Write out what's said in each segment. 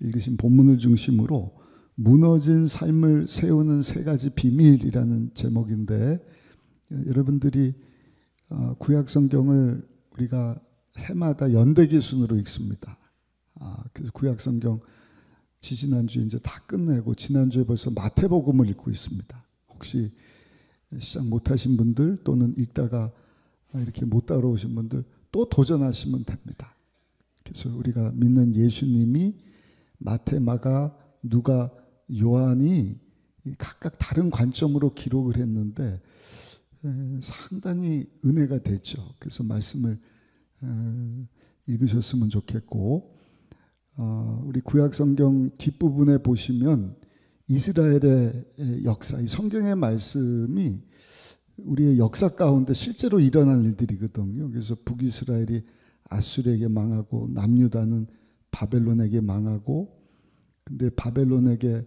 읽으신 본문을 중심으로 무너진 삶을 세우는 세 가지 비밀이라는 제목인데, 여러분들이 구약 성경을 우리가 해마다 연대기 순으로 읽습니다. 그래서 구약 성경 지지난주에 이제 다 끝내고 지난주에 벌써 마태복음을 읽고 있습니다. 혹시 시작 못하신 분들 또는 읽다가 이렇게 못 따라오신 분들 또 도전하시면 됩니다. 그래서 우리가 믿는 예수님이 마태, 마가, 누가, 요한이 각각 다른 관점으로 기록을 했는데 상당히 은혜가 됐죠. 그래서 말씀을 읽으셨으면 좋겠고, 우리 구약성경 뒷부분에 보시면 이스라엘의 역사, 이 성경의 말씀이 우리의 역사 가운데 실제로 일어난 일들이거든요. 그래서 북이스라엘이 아수르에게 망하고 남유다는 바벨론에게 망하고, 근데 바벨론에게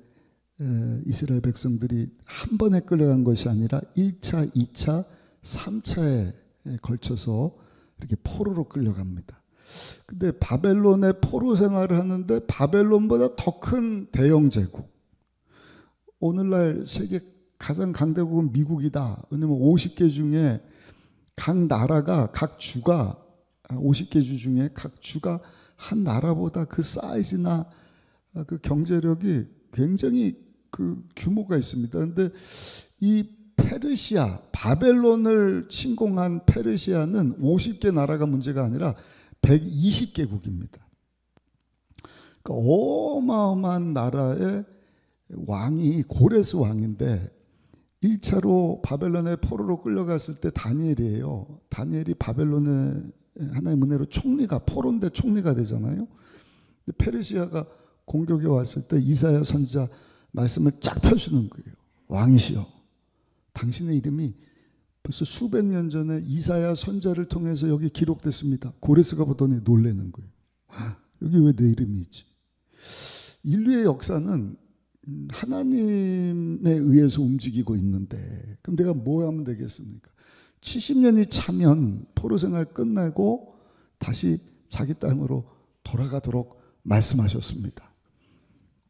이스라엘 백성들이 한 번에 끌려간 것이 아니라 1차, 2차, 3차에 걸쳐서 이렇게 포로로 끌려갑니다. 근데 바벨론의 포로 생활을 하는데 바벨론보다 더 큰 대영 제국, 오늘날 세계 가장 강대국은 미국이다. 왜냐하면 50개 중에 각 나라가, 각 주가, 50개 주 중에 각 주가 한 나라보다 그 사이즈나 그 경제력이 굉장히 그 규모가 있습니다. 그런데 이 페르시아, 바벨론을 침공한 페르시아는 50개 나라가 문제가 아니라 120개국입니다. 그러니까 어마어마한 나라의 왕이 고레스 왕인데 1차로 바벨론의 포로로 끌려갔을 때 다니엘이에요. 다니엘이 바벨론의 하나님 은혜로 총리가, 포로인데 총리가 되잖아요. 근데 페르시아가 공격에 왔을 때 이사야 선지자 말씀을 쫙 펴주는 거예요. 왕이시여, 당신의 이름이 벌써 수백 년 전에 이사야 선지자를 통해서 여기 기록됐습니다. 고레스가 보더니 놀라는 거예요. 여기 왜 내 이름이 있지? 인류의 역사는 하나님에 의해서 움직이고 있는데, 그럼 내가 뭐 하면 되겠습니까? 70년이 차면 포로 생활 끝내고 다시 자기 땅으로 돌아가도록 말씀하셨습니다.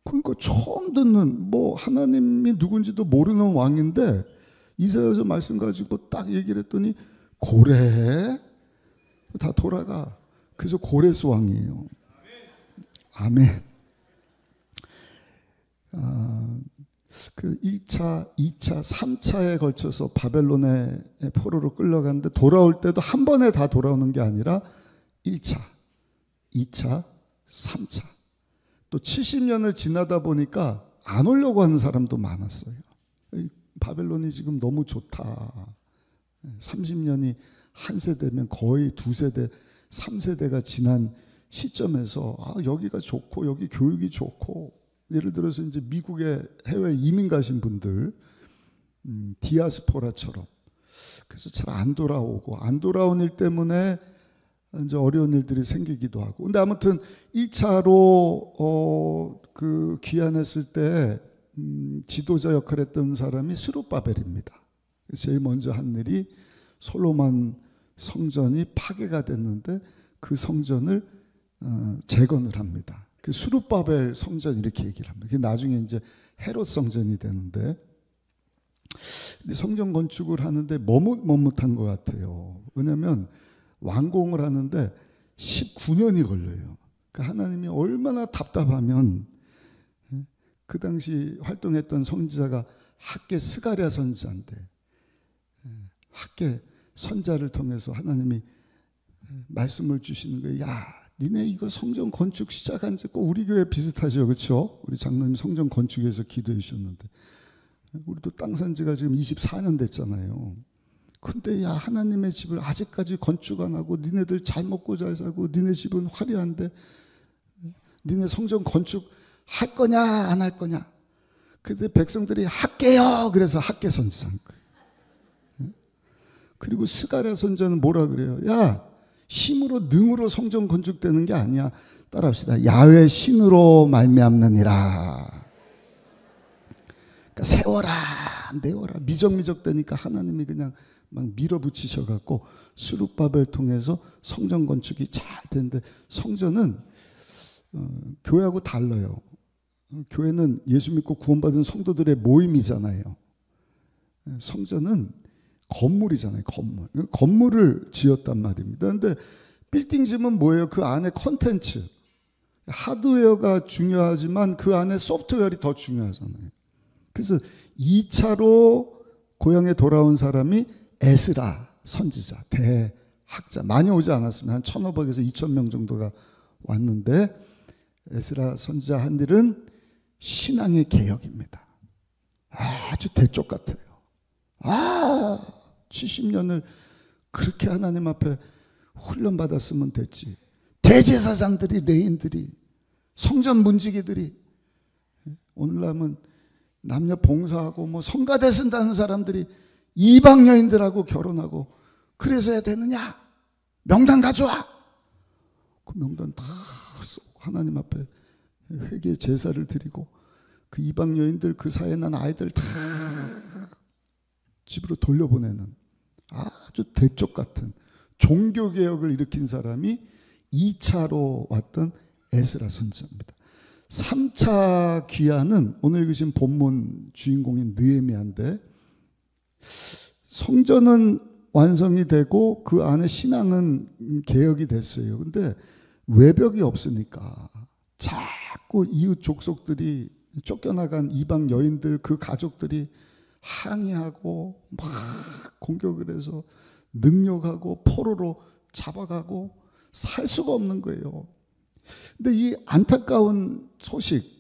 그러니까 처음 듣는, 뭐 하나님이 누군지도 모르는 왕인데 이사야서 말씀 가지고 딱 얘기를 했더니 고래? 다 돌아가. 그래서 고레스 왕이에요. 아멘. 그 1차, 2차, 3차에 걸쳐서 바벨론의 포로로 끌려갔는데 돌아올 때도 한 번에 다 돌아오는 게 아니라 1차, 2차, 3차. 또 70년을 지나다 보니까 안 오려고 하는 사람도 많았어요. 바벨론이 지금 너무 좋다. 30년이 한 세대면 거의 두 세대, 3세대가 지난 시점에서 여기가 좋고 여기 교육이 좋고, 예를 들어서 이제 미국에 해외 이민 가신 분들, 디아스포라처럼, 그래서 잘 안 돌아오고, 안 돌아온 일 때문에 이제 어려운 일들이 생기기도 하고. 근데 아무튼 1차로 그 귀환했을 때 지도자 역할을 했던 사람이 스룹바벨입니다. 제일 먼저 한 일이 솔로몬 성전이 파괴가 됐는데 그 성전을 재건을 합니다. 그 스룹바벨 성전 이렇게 얘기를 합니다. 그게 나중에 이제 헤롯 성전이 되는데, 근데 성전 건축을 하는데 머뭇머뭇한 것 같아요. 왜냐하면 완공을 하는데 19년이 걸려요. 그러니까 하나님이 얼마나 답답하면, 그 당시 활동했던 선지자가 학계 스가랴 선지자인데, 학계 선자를 통해서 하나님이 말씀을 주시는 거예요. 야, 니네 이거 성전 건축 시작한 지 꼭 우리 교회 비슷하죠, 그렇죠? 우리 장로님 성전 건축에서 기도해 주셨는데, 우리도 땅 산 지가 지금 24년 됐잖아요. 근데 야, 하나님의 집을 아직까지 건축 안 하고 니네들 잘 먹고 잘 살고 니네 집은 화려한데 니네 성전 건축 할 거냐 안 할 거냐? 근데 백성들이 할게요. 그래서 학계 선지자인 거예요. 그리고 스가랴 선지자는 뭐라 그래요? 야, 힘으로 능으로 성전 건축되는 게 아니야. 따라합시다. 야훼 신으로 말미암느니라. 그러니까 세워라 내워라 미적미적 되니까 하나님이 그냥 막 밀어붙이셔갖고 스룹바벨 통해서 성전 건축이 잘 되는데, 성전은 교회하고 달라요. 교회는 예수 믿고 구원받은 성도들의 모임이잖아요. 성전은 건물이잖아요. 건물을 지었단 말입니다. 그런데 빌딩 지으면 뭐예요? 그 안에 컨텐츠, 하드웨어가 중요하지만 그 안에 소프트웨어이 더 중요하잖아요. 그래서 2차로 고향에 돌아온 사람이 에스라 선지자, 대학자. 많이 오지 않았으면 한 1,500에서 2,000명 정도가 왔는데, 에스라 선지자 한 일은 신앙의 개혁입니다. 아주 대쪽 같아요. 70년을 그렇게 하나님 앞에 훈련받았으면 됐지. 대제사장들이, 레인들이, 성전 문지기들이, 오늘날은 남녀 봉사하고 뭐 성가대 쓴다는 사람들이 이방 여인들하고 결혼하고 그래서 해야 되느냐? 명단 가져와. 그 명단 다 하나님 앞에 회개 제사를 드리고 그 이방 여인들, 그 사이에 난 아이들 다 집으로 돌려보내는 아주 대쪽 같은 종교개혁을 일으킨 사람이 2차로 왔던 에스라 선지자입니다. 3차 귀환은 오늘 읽으신 본문 주인공인 느헤미야인데, 성전은 완성이 되고 그 안에 신앙은 개혁이 됐어요. 근데 외벽이 없으니까 자꾸 이웃 족속들이, 쫓겨나간 이방 여인들, 그 가족들이 항의하고 막 공격을 해서 능욕하고 포로로 잡아가고 살 수가 없는 거예요. 근데 이 안타까운 소식,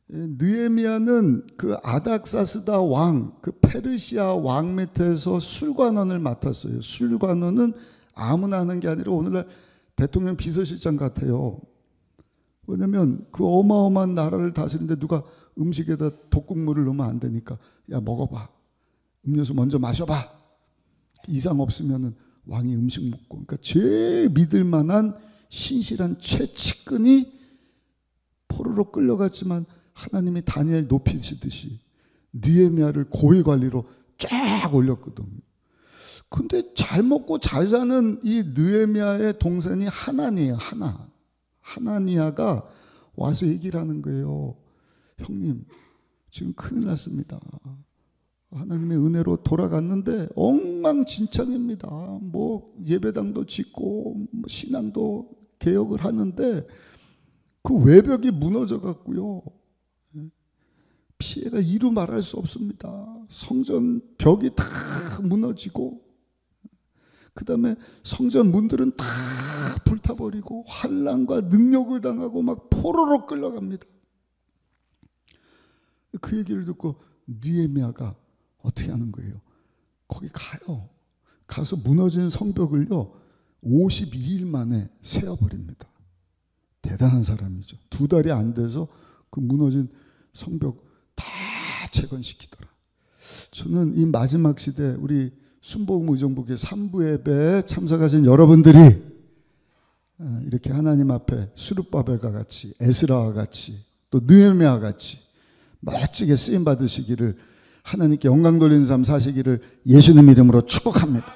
느헤미야는 그 아닥사스다 왕, 그 페르시아 왕 밑에서 술관원을 맡았어요. 술관원은 아무나 하는 게 아니라 오늘날 대통령 비서실장 같아요. 왜냐면 그 어마어마한 나라를 다스리는데 누가 음식에다 독국물을 넣으면 안 되니까, 야 먹어봐, 음료수 먼저 마셔봐, 이상 없으면은 왕이 음식 먹고. 그러니까 제일 믿을 만한 신실한 최측근이 포로로 끌려갔지만 하나님이 다니엘 높이시듯이 느헤미야를 고위 관리로 쫙 올렸거든요. 근데 잘 먹고 잘 사는 이 느헤미야의 동생이 하나니에요. 하나니야가 와서 얘기를 하는 거예요. 형님, 지금 큰일 났습니다. 하나님의 은혜로 돌아갔는데 엉망진창입니다. 뭐 예배당도 짓고 뭐 신앙도 개혁을 하는데 그 외벽이 무너져 갖고요, 피해가 이루 말할 수 없습니다. 성전 벽이 다 무너지고, 그 다음에 성전 문들은 다 불타버리고 환난과 능욕을 당하고 막 포로로 끌려갑니다. 그 얘기를 듣고 느헤미야가 어떻게 하는 거예요? 거기 가요. 가서 무너진 성벽을요 52일 만에 세워버립니다. 대단한 사람이죠. 2달이 안 돼서 그 무너진 성벽 다 재건시키더라. 저는 이 마지막 시대 우리 순복음 의정부교회 3부 예배에 참석하신 여러분들이 이렇게 하나님 앞에 스룹바벨과 같이, 에스라와 같이, 또 느헤미야와 같이 멋지게 쓰임 받으시기를, 하나님께 영광 돌리는 삶 사시기를 예수님 이름으로 축복합니다.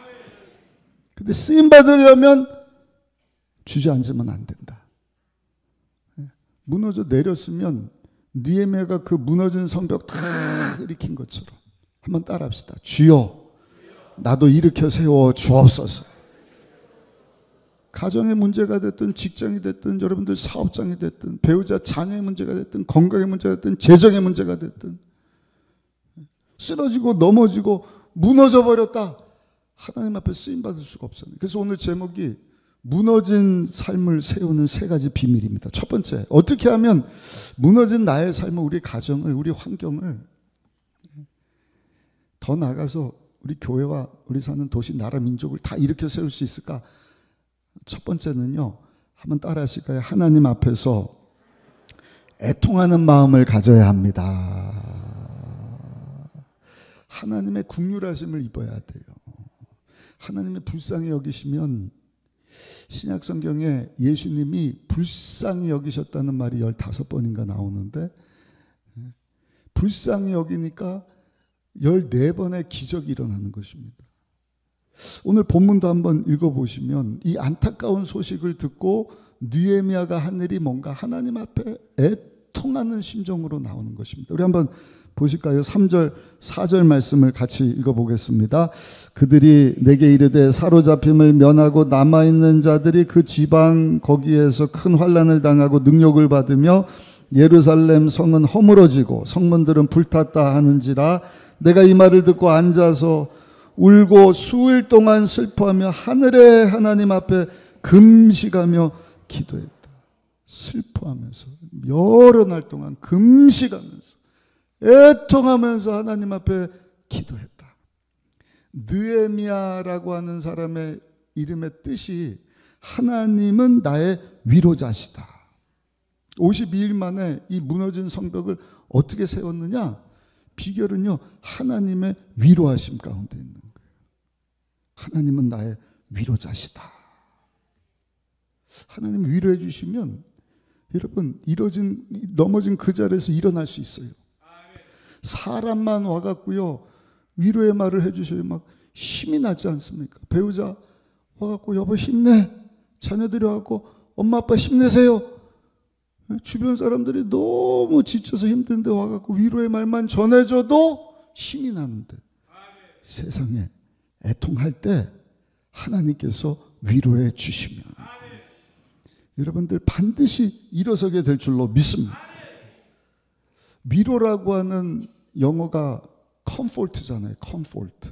근데 쓰임 받으려면 주저앉으면 안 된다. 무너져 내렸으면 느헤미야가 그 무너진 성벽 다 일으킨 것처럼 한번 따라합시다. 주여, 나도 일으켜 세워 주옵소서. 가정의 문제가 됐든, 직장이 됐든, 여러분들 사업장이 됐든, 배우자 자녀의 문제가 됐든, 건강의 문제가 됐든, 재정의 문제가 됐든, 쓰러지고 넘어지고 무너져 버렸다. 하나님 앞에 쓰임 받을 수가 없어요. 그래서 오늘 제목이 무너진 삶을 세우는 3가지 비밀입니다. 첫 번째, 어떻게 하면 무너진 나의 삶을, 우리 가정을, 우리 환경을, 더 나아가서 우리 교회와 우리 사는 도시, 나라, 민족을 다 일으켜 세울 수 있을까? 첫 번째는요, 한번 따라 하실까요? 하나님 앞에서 애통하는 마음을 가져야 합니다. 하나님의 긍휼하심을 입어야 돼요. 하나님의 불쌍히 여기시면, 신약 성경에 예수님이 불쌍히 여기셨다는 말이 15번인가 나오는데, 불쌍히 여기니까 14번의 기적이 일어나는 것입니다. 오늘 본문도 한번 읽어보시면 이 안타까운 소식을 듣고 느헤미야가 한 일이 뭔가 하나님 앞에 애통하는 심정으로 나오는 것입니다. 우리 한번 보실까요? 3절 4절 말씀을 같이 읽어보겠습니다. 그들이 내게 이르되 사로잡힘을 면하고 남아있는 자들이 그 지방 거기에서 큰 환난을 당하고 능욕을 받으며 예루살렘 성은 허물어지고 성문들은 불탔다 하는지라 내가 이 말을 듣고 앉아서 울고 수일 동안 슬퍼하며 하늘의 하나님 앞에 금식하며 기도했다. 슬퍼하면서 여러 날 동안 금식하면서 애통하면서 하나님 앞에 기도했다. 느헤미야라고 하는 사람의 이름의 뜻이 하나님은 나의 위로자시다. 52일 만에 이 무너진 성벽을 어떻게 세웠느냐? 비결은요, 하나님의 위로하심 가운데 있는 거예요. 하나님은 나의 위로자시다. 하나님 위로해 주시면 여러분 넘어진 그 자리에서 일어날 수 있어요. 사람만 와갖고요 위로의 말을 해주셔요. 막 힘이 나지 않습니까? 배우자 와갖고 여보 힘내. 자녀들이 와갖고 엄마 아빠 힘내세요. 주변 사람들이 너무 지쳐서 힘든데 와갖고 위로의 말만 전해줘도 힘이 나는데 세상에 애통할 때 하나님께서 위로해 주시면 여러분들 반드시 일어서게 될 줄로 믿습니다. 위로라고 하는 영어가 comfort잖아요. comfort.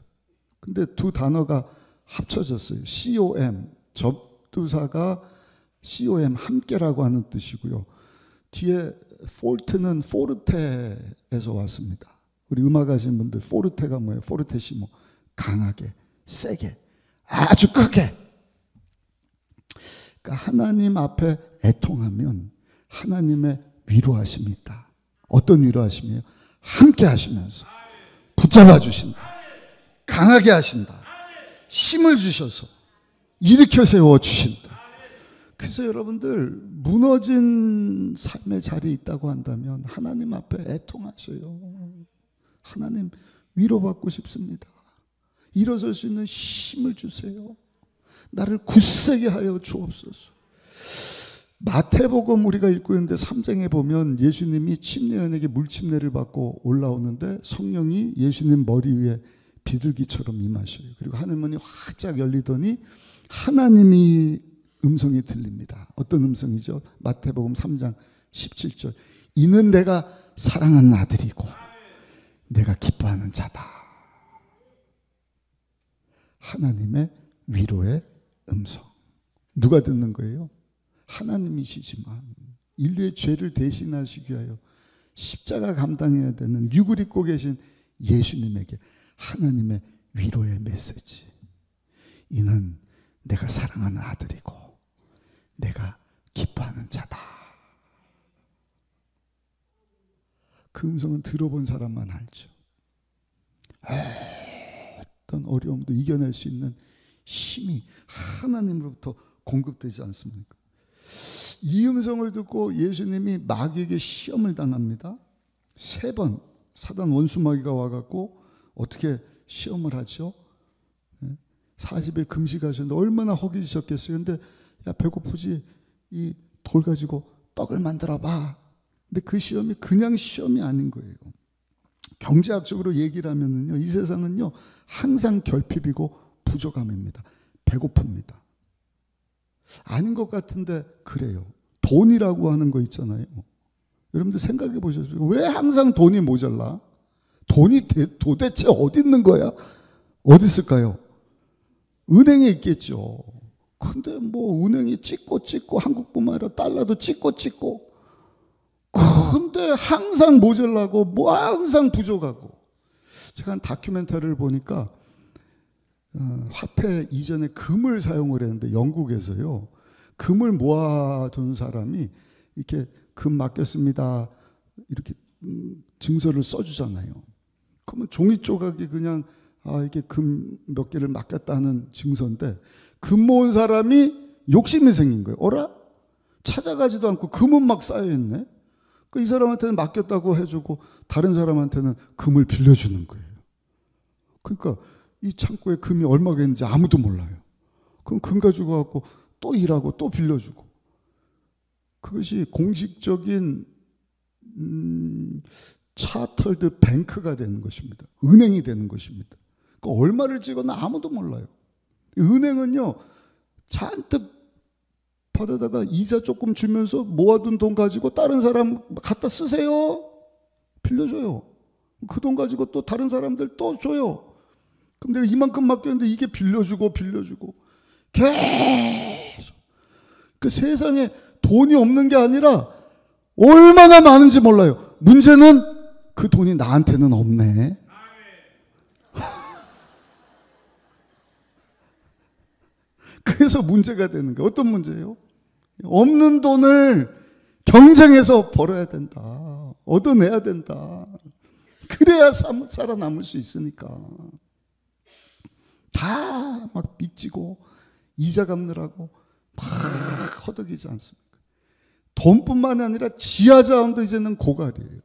근데 두 단어가 합쳐졌어요. com. 접두사가 com 함께라고 하는 뜻이고요. 뒤에 forte는 포르테에서 왔습니다. 우리 음악 하시는 분들 포르테가 뭐예요? 포르테시모. 강하게, 세게, 아주 크게. 그러니까 하나님 앞에 애통하면 하나님의 위로하심이 있다. 어떤 위로하심이에요? 함께 하시면서 붙잡아 주신다. 강하게 하신다. 힘을 주셔서 일으켜 세워 주신다. 그래서 여러분들 무너진 삶의 자리에 있다고 한다면 하나님 앞에 애통하셔요. 하나님 위로받고 싶습니다. 일어설 수 있는 힘을 주세요. 나를 굳세게 하여 주옵소서. 마태복음 우리가 읽고 있는데 3장에 보면 예수님이 침례연에게 물침례를 받고 올라오는데 성령이 예수님 머리 위에 비둘기처럼 임하셔요. 그리고 하늘문이 활짝 열리더니 하나님이 음성이 들립니다. 어떤 음성이죠? 마태복음 3장 17절. 이는 내가 사랑하는 아들이고 내가 기뻐하는 자다. 하나님의 위로의 음성. 누가 듣는 거예요? 하나님이시지만 인류의 죄를 대신하시기 위하여 십자가 감당해야 되는 육을 입고 계신 예수님에게 하나님의 위로의 메시지. 이는 내가 사랑하는 아들이고 내가 기뻐하는 자다. 그 음성은 들어본 사람만 알죠. 어떤 어려움도 이겨낼 수 있는 힘이 하나님으로부터 공급되지 않습니까? 이 음성을 듣고 예수님이 마귀에게 시험을 당합니다. 3번 사단 원수 마귀가 와갖고 어떻게 시험을 하죠? 40일 금식하셨는데 얼마나 허기지셨겠어요. 근데 야 배고프지? 이 돌 가지고 떡을 만들어 봐. 근데 그 시험이 그냥 시험이 아닌 거예요. 경제학적으로 얘기를 하면은요, 이 세상은요 항상 결핍이고 부족함입니다. 배고픕니다. 아닌 것 같은데 그래요. 돈이라고 하는 거 있잖아요. 여러분들 생각해 보셨어요? 왜 항상 돈이 모자라? 돈이 도대체 어디 있는 거야? 어디 있을까요? 은행에 있겠죠. 근데 뭐 은행이 찍고 한국뿐만 아니라 달러도 찍고 근데 항상 모자라고 뭐 항상 부족하고. 제가 한 다큐멘터리를 보니까 화폐 이전에 금을 사용을 했는데 영국에서요. 금을 모아둔 사람이 이렇게 금 맡겼습니다. 이렇게 증서를 써주잖아요. 그러면 종이 조각이 그냥 이게 금 몇 개를 맡겼다는 증서인데 금 모은 사람이 욕심이 생긴 거예요. 어라? 찾아가지도 않고 금은 막 쌓여있네. 이 사람한테는 맡겼다고 해주고 다른 사람한테는 금을 빌려주는 거예요. 그러니까 이 창고에 금이 얼마가 있는지 아무도 몰라요. 그럼 금 가지고 갖고 또 일하고 또 빌려주고. 그것이 공식적인 차털드 뱅크가 되는 것입니다. 은행이 되는 것입니다. 그러니까 얼마를 찍었나 아무도 몰라요. 은행은요, 잔뜩 받아다가 이자 조금 주면서 모아둔 돈 가지고 다른 사람 갖다 쓰세요. 빌려줘요. 그 돈 가지고 또 다른 사람들 또 줘요. 그럼 내가 이만큼 맡겼는데 이게 빌려주고 계속. 그 세상에 돈이 없는 게 아니라 얼마나 많은지 몰라요. 문제는 그 돈이 나한테는 없네. 그래서 문제가 되는 거예요. 어떤 문제예요? 없는 돈을 경쟁해서 벌어야 된다. 얻어내야 된다. 그래야 살아남을 수 있으니까. 다 막 빚지고 이자 갚느라고 막 허덕이지 않습니까? 돈뿐만 아니라 지하자원도 이제는 고갈이에요.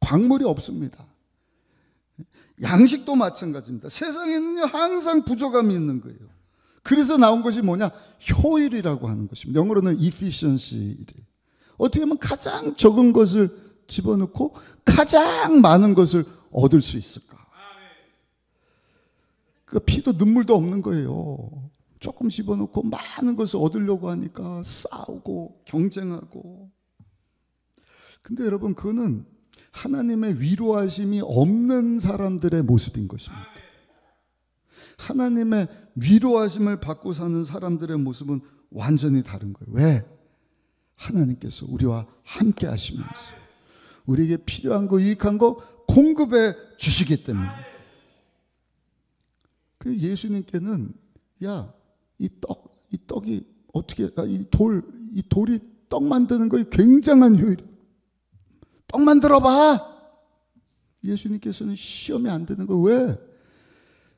광물이 없습니다. 양식도 마찬가지입니다. 세상에는요, 항상 부족함이 있는 거예요. 그래서 나온 것이 뭐냐? 효율이라고 하는 것입니다. 영어로는 efficiency. 어떻게 하면 가장 적은 것을 집어넣고 가장 많은 것을 얻을 수 있을까? 그 피도 눈물도 없는 거예요. 조금 집어넣고 많은 것을 얻으려고 하니까 싸우고 경쟁하고. 근데 여러분, 그거는 하나님의 위로하심이 없는 사람들의 모습인 것입니다. 하나님의 위로하심을 받고 사는 사람들의 모습은 완전히 다른 거예요. 왜? 하나님께서 우리와 함께 하시면서 우리에게 필요한 거, 유익한 거 공급해 주시기 때문에. 그 예수님께는 이 떡이 어떻게, 이 돌이 떡 만드는 거에 굉장한 효율이에요. 떡 만들어 봐. 예수님께서는 시험에 안 드는 거. 왜?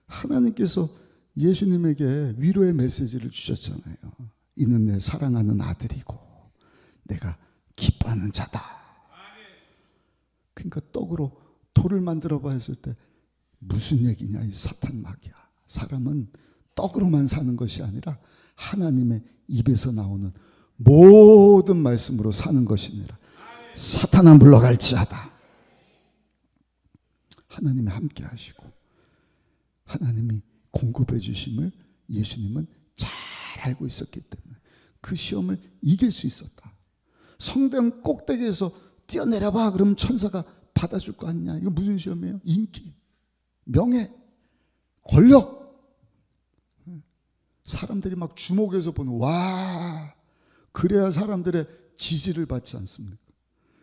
하나님께서 예수님에게 위로의 메시지를 주셨잖아요. 이는 내 사랑하는 아들이고 내가 기뻐하는 자다. 그러니까 떡으로 돌을 만들어 봐 했을 때 무슨 얘기냐, 이 사탄 마귀야. 사람은 떡으로만 사는 것이 아니라 하나님의 입에서 나오는 모든 말씀으로 사는 것이니라. 사탄아 물러갈지어다. 하나님이 함께 하시고 하나님이 공급해 주심을 예수님은 잘 알고 있었기 때문에 그 시험을 이길 수 있었다. 성당 꼭대기에서 뛰어내려봐 그러면 천사가 받아줄 거 아니냐. 이거 무슨 시험이에요? 인기, 명예, 권력. 사람들이 막 주목해서 보는, 와, 그래야 사람들의 지지를 받지 않습니까?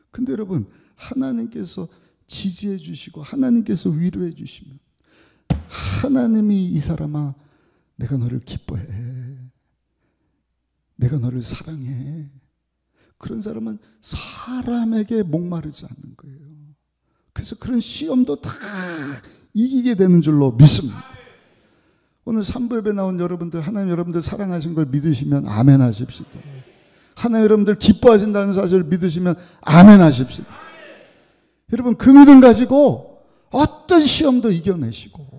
근데 여러분, 하나님께서 지지해 주시고 하나님께서 위로해 주시면 하나님이 이 사람아 내가 너를 기뻐해, 내가 너를 사랑해, 그런 사람은 사람에게 목마르지 않는 거예요. 그래서 그런 시험도 다 이기게 되는 줄로 믿습니다. 오늘 3부 예배 나온 여러분들, 하나님 여러분들 사랑하신 걸 믿으시면 아멘 하십시오. 하나님 여러분들 기뻐하신다는 사실을 믿으시면 아멘 하십시오. 여러분, 그 믿음 가지고 어떤 시험도 이겨내시고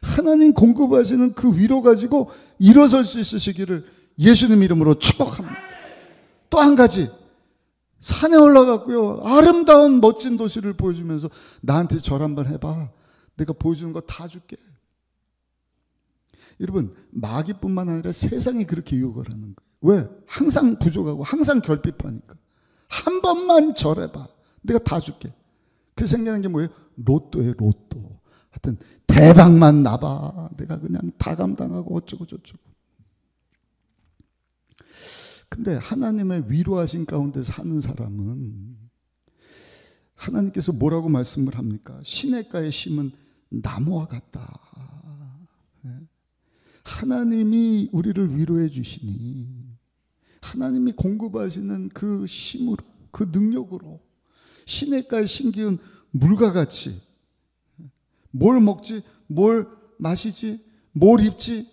하나님 공급하시는 그 위로 가지고 일어설 수 있으시기를 예수님 이름으로 축복합니다. 또 한 가지, 산에 올라갔고요, 아름다운 멋진 도시를 보여주면서 나한테 절 한번 해봐, 내가 보여주는 거 다 줄게. 여러분, 마귀뿐만 아니라 세상이 그렇게 유혹을 하는 거예요. 왜? 항상 부족하고 항상 결핍하니까. 한 번만 절해봐, 내가 다 줄게. 그 생각하는 게 뭐예요? 로또예요, 로또. 하여튼 대박만 나봐, 내가 그냥 다 감당하고 어쩌고 저쩌고. 근데 하나님의 위로하신 가운데 사는 사람은 하나님께서 뭐라고 말씀을 합니까? 시냇가에 심은 나무와 같다. 하나님이 우리를 위로해 주시니 하나님이 공급하시는 그 힘으로, 그 능력으로 시냇가에 심기운 물과 같이 뭘 먹지, 뭘 마시지, 뭘 입지,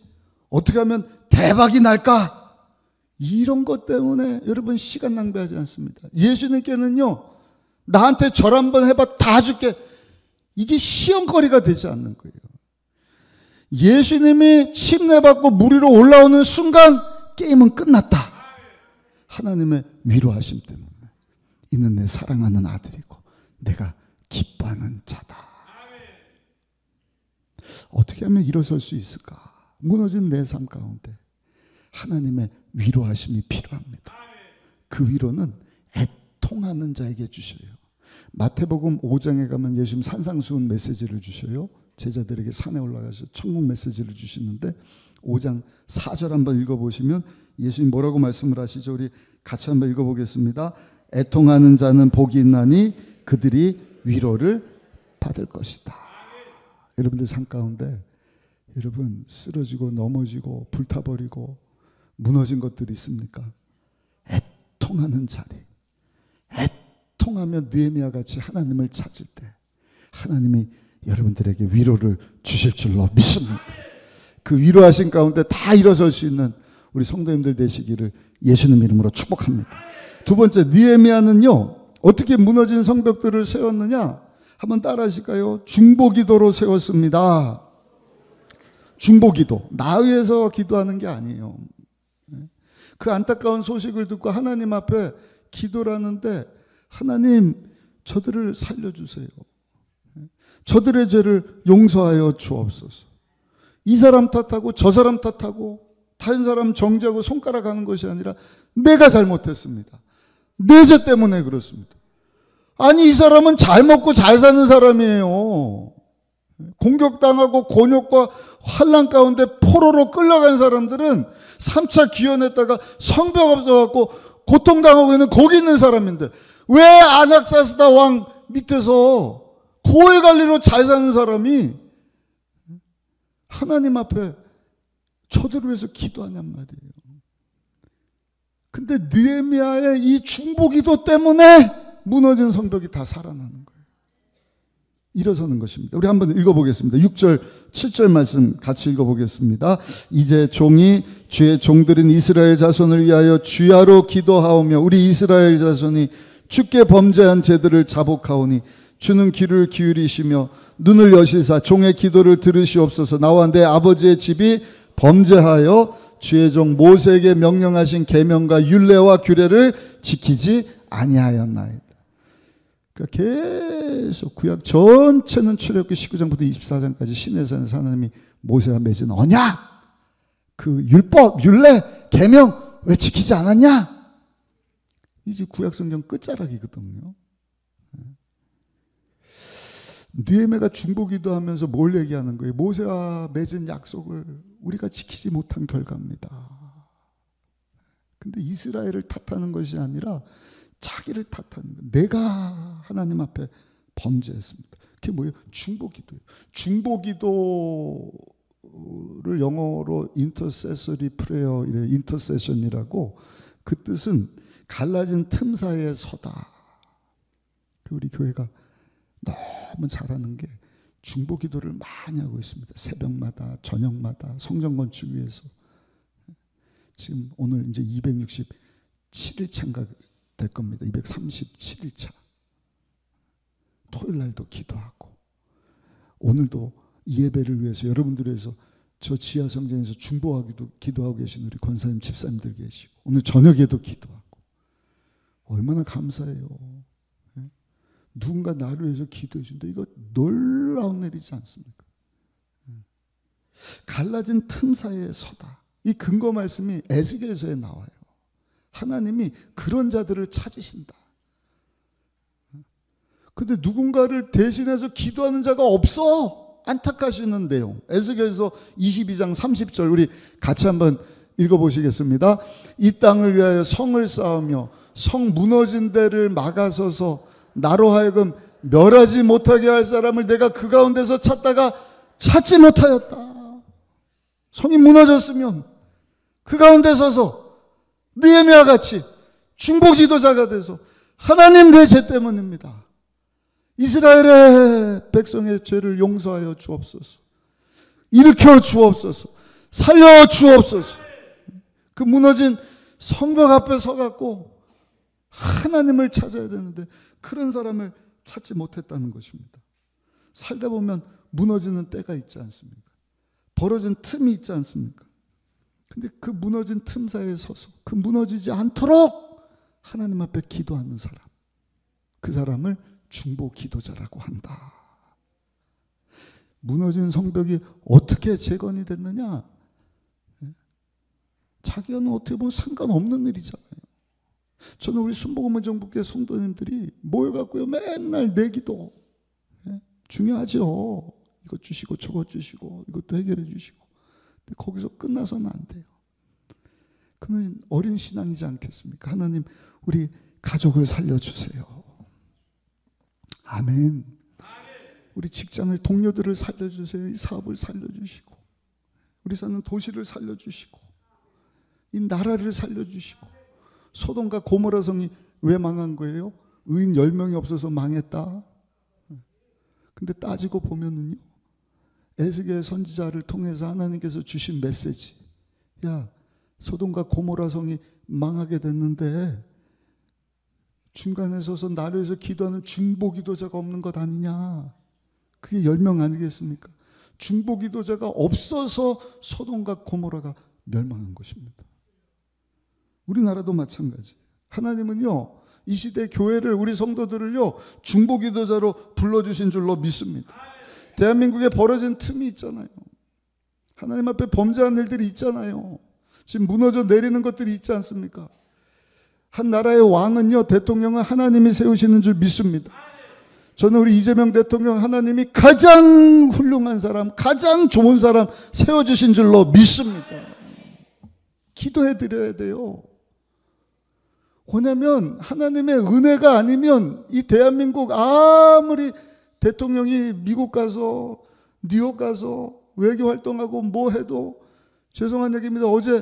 어떻게 하면 대박이 날까? 이런 것 때문에 여러분 시간 낭비하지 않습니다. 예수님께는요, 나한테 절 한번 해봐 다 줄게, 이게 시험거리가 되지 않는 거예요. 예수님이 침례받고 물 위로 올라오는 순간 게임은 끝났다. 하나님의 위로하심 때문에 이는 내 사랑하는 아들이고 내가 기뻐하는 자다. 어떻게 하면 일어설 수 있을까? 무너진 내 삶 가운데 하나님의 위로하심이 필요합니다. 그 위로는 애통하는 자에게 주셔요. 마태복음 5장에 가면 예수님 산상수훈 메시지를 주셔요. 제자들에게 산에 올라가서 천국 메시지를 주시는데 5장 4절 한번 읽어보시면 예수님 뭐라고 말씀을 하시죠? 우리 같이 한번 읽어보겠습니다. 애통하는 자는 복이 있나니 그들이 위로를 받을 것이다. 여러분들 삶 가운데 여러분 쓰러지고 넘어지고 불타버리고 무너진 것들이 있습니까? 애통하는 자리, 애통하며 느헤미야 같이 하나님을 찾을 때 하나님이 여러분들에게 위로를 주실 줄로 믿습니다. 그 위로하신 가운데 다 일어설 수 있는 우리 성도님들 되시기를 예수님 이름으로 축복합니다. 두 번째, 느헤미야는요 어떻게 무너진 성벽들을 세웠느냐? 한번 따라 하실까요? 중보기도로 세웠습니다. 중보기도, 나 위해서 기도하는 게 아니에요. 그 안타까운 소식을 듣고 하나님 앞에 기도를 하는데 하나님 저들을 살려주세요. 저들의 죄를 용서하여 주옵소서. 이 사람 탓하고 저 사람 탓하고 다른 사람 정죄하고 손가락 하는 것이 아니라 내가 잘못했습니다. 내 죄 때문에 그렇습니다. 아니 이 사람은 잘 먹고 잘 사는 사람이에요. 공격당하고 곤욕과 환난 가운데 포로로 끌려간 사람들은 3차 기원했다가 성벽 없어갖고 고통당하고 있는 거기 있는 사람인데 왜 아낙사스다 왕 밑에서 고해 관리로 잘 사는 사람이 하나님 앞에 저들을 위해서 기도하냔 말이에요. 근데 느헤미야의 이 중보기도 때문에 무너진 성벽이 다 살아나는 거예요. 일어서는 것입니다. 우리 한번 읽어보겠습니다. 6절, 7절 말씀 같이 읽어보겠습니다. 이제 종이 주의 종들인 이스라엘 자손을 위하여 주야로 기도하오며 우리 이스라엘 자손이 주께 범죄한 죄들을 자복하오니 주는 귀를 기울이시며 눈을 여시사 종의 기도를 들으시옵소서. 나와 내 아버지의 집이 범죄하여 주의 종 모세에게 명령하신 계명과 율례와 규례를 지키지 아니하였나이다. 그러니까 계속 구약 전체는 출애굽기 19장부터 24장까지 시내산에서 하나님이 모세와 맺은 언약, 그 율법, 율례, 계명 왜 지키지 않았냐? 이제 구약 성경 끝자락이거든요. 느헤미야가 중보기도 하면서 뭘 얘기하는 거예요? 모세와 맺은 약속을 우리가 지키지 못한 결과입니다. 근데 이스라엘을 탓하는 것이 아니라 자기를 탓하는 거예요. 내가 하나님 앞에 범죄했습니다. 그게 뭐예요? 중보기도예요. 중보기도를 영어로 intercessory prayer, intercession이라고, 그 뜻은 갈라진 틈 사이에 서다. 우리 교회가 너무 잘하는 게 중보기도를 많이 하고 있습니다. 새벽마다 저녁마다 성전 건축 위해서. 지금 오늘 이제 267일차인가 될 겁니다. 237일차. 토요일 날도 기도하고 오늘도 이 예배를 위해서 여러분들을 위해서 저 지하 성전에서 중보하기도 기도하고 계신 우리 권사님 집사님들 계시고 오늘 저녁에도 기도하고 얼마나 감사해요. 누군가 나를 위해서 기도해 준다. 이거 놀라운 일이지 않습니까? 갈라진 틈 사이에 서다. 이 근거 말씀이 에스겔서에 나와요. 하나님이 그런 자들을 찾으신다. 근데 누군가를 대신해서 기도하는 자가 없어. 안타까시는 내용. 에스겔서 22장 30절 우리 같이 한번 읽어보시겠습니다. 이 땅을 위하여 성을 쌓으며 성 무너진 데를 막아서서 나로 하여금 멸하지 못하게 할 사람을 내가 그 가운데서 찾다가 찾지 못하였다. 성이 무너졌으면 그 가운데 서서 느헤미야 같이 중보 지도자가 돼서 하나님 내 죄 때문입니다. 이스라엘의 백성의 죄를 용서하여 주옵소서. 일으켜 주옵소서. 살려 주옵소서. 그 무너진 성벽 앞에 서갖고 하나님을 찾아야 되는데 그런 사람을 찾지 못했다는 것입니다. 살다 보면 무너지는 때가 있지 않습니까? 벌어진 틈이 있지 않습니까? 근데 그 무너진 틈 사이에 서서 그 무너지지 않도록 하나님 앞에 기도하는 사람, 그 사람을 중보 기도자라고 한다. 무너진 성벽이 어떻게 재건이 됐느냐? 자기는 어떻게 보면 상관없는 일이잖아요. 저는 우리 순복음원정부교회 성도님들이 모여갖고요 맨날 내기도 중요하죠. 이것 주시고 저것 주시고 이것도 해결해 주시고. 근데 거기서 끝나서는 안 돼요. 그는 어린 신앙이지 않겠습니까? 하나님 우리 가족을 살려주세요. 아멘. 우리 직장을 동료들을 살려주세요. 이 사업을 살려주시고 우리 사는 도시를 살려주시고 이 나라를 살려주시고. 소돔과 고모라 성이 왜 망한 거예요? 의인 10명이 없어서 망했다. 근데 따지고 보면은요 에스겔 선지자를 통해서 하나님께서 주신 메시지, 야 소돔과 고모라 성이 망하게 됐는데 중간에 서서 나를 위해서 기도하는 중보 기도자가 없는 것 아니냐. 그게 10명 아니겠습니까? 중보 기도자가 없어서 소돔과 고모라가 멸망한 것입니다. 우리나라도 마찬가지. 하나님은요 이 시대 교회를, 우리 성도들을요 중보 기도자로 불러주신 줄로 믿습니다. 대한민국에 벌어진 틈이 있잖아요. 하나님 앞에 범죄한 일들이 있잖아요. 지금 무너져 내리는 것들이 있지 않습니까? 한 나라의 왕은요, 대통령은 하나님이 세우시는 줄 믿습니다. 저는 우리 이재명 대통령 하나님이 가장 훌륭한 사람, 가장 좋은 사람 세워주신 줄로 믿습니다. 기도해 드려야 돼요. 왜냐하면 하나님의 은혜가 아니면 이 대한민국 아무리 대통령이 미국 가서 뉴욕 가서 외교 활동하고 뭐 해도, 죄송한 얘기입니다. 어제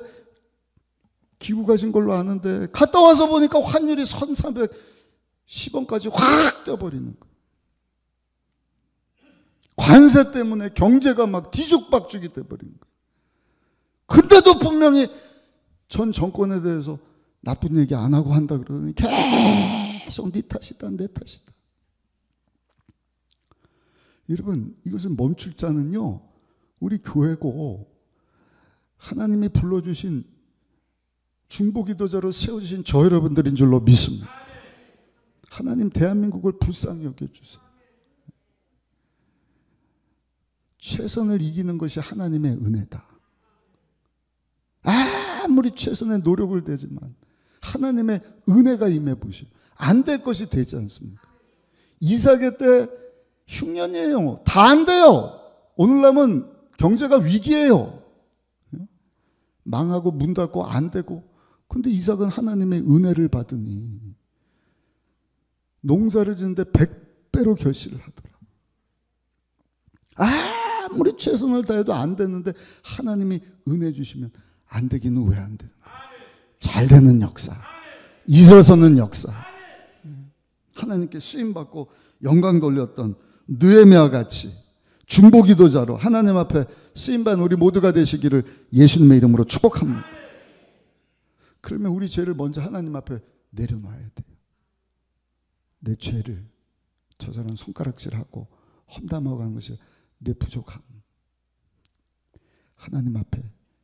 기구 가신 걸로 아는데 갔다 와서 보니까 환율이 1310원까지 확 뛰어버리는 거예요. 관세 때문에 경제가 막 뒤죽박죽이 돼버린 거예요. 근데도 분명히 전 정권에 대해서 나쁜 얘기 안 하고 한다 그러더니 계속 네 탓이다 내 탓이다. 여러분, 이것을 멈출 자는요 우리 교회고 하나님이 불러주신 중보기도자로 세워주신 저 여러분들인 줄로 믿습니다. 하나님 대한민국을 불쌍히 여겨주세요. 최선을 이기는 것이 하나님의 은혜다. 아무리 최선의 노력을 대지만 하나님의 은혜가 임해 보시오. 안 될 것이 되지 않습니까? 이삭의 때 흉년이에요. 다 안 돼요. 오늘날은 경제가 위기예요. 망하고 문 닫고 안 되고. 근데 이삭은 하나님의 은혜를 받으니 농사를 짓는데 100배로 결실을 하더라. 아무리 최선을 다해도 안 됐는데 하나님이 은혜 주시면 안 되기는 왜 안 되는 거야? 잘 되는 역사, 일어서는 역사. 하나님께 쓰임받고 영광 돌렸던 느헤미야 같이 중보기도자로 하나님 앞에 쓰임받은 우리 모두가 되시기를 예수님의 이름으로 축복합니다. 그러면 우리 죄를 먼저 하나님 앞에 내려놔야 돼요. 내 죄를 저 사람 손가락질하고 험담하고 하는 것이 내 부족함. 하나님 앞에